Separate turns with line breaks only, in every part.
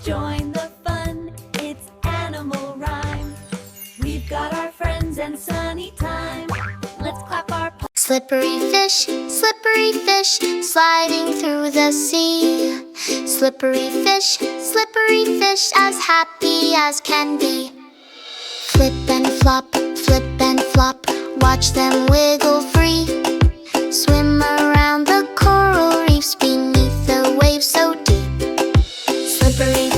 join the fun, it's animal rhyme. We've got our friends and sunny time. Let's clap our paws.
Slippery fish, sliding through the sea. Slippery fish, as happy as can be. Flip and flop, watch them wiggle free. Swim around the coral reefs beneath the waves so deep. Slippery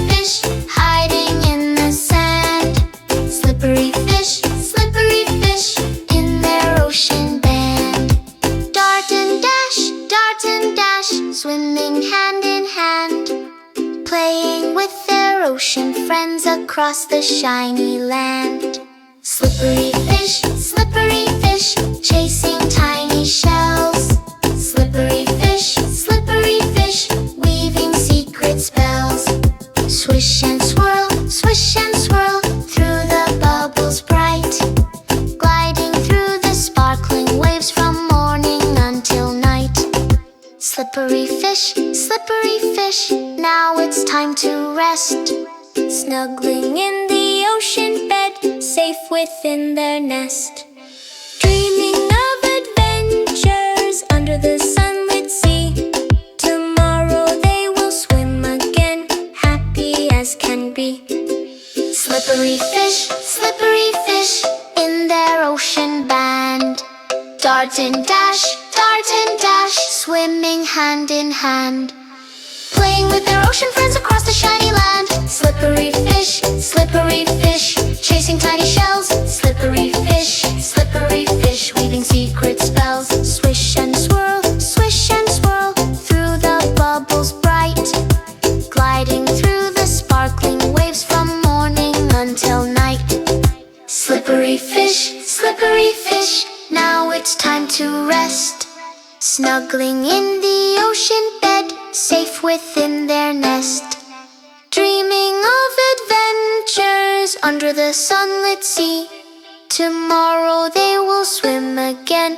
fish, hiding in the sand. Slippery fish, in their ocean band. Dart and dash, swimming hand in hand, playing with their ocean friends across the shiny land. Slippery fish, chasing tiny shells. Slippery fish, weaving secret spells. Swish and swirl, through the bubbles bright, gliding through the sparkling waves from morning until night. Slippery fish, now it's time to rest, snuggling in the ocean bed, safe within their nest. Dreaming of adventures under the sunlit sea. Tomorrow they will swim again, happy as can be. Slippery fish, in their ocean band. Dart and dash, swimming hand in hand, playing with their ocean friends across the shiny land. Slippery fish, chasing tiny shells. Slippery fish, weaving secret spells. Swish and swirl, through the bubbles bright, gliding through the sparkling waves from morning until night. Slippery fish, now it's time to rest, snuggling in the ocean bed, safe within their nest. Dreaming of adventures under the sunlit sea. Tomorrow they will swim again,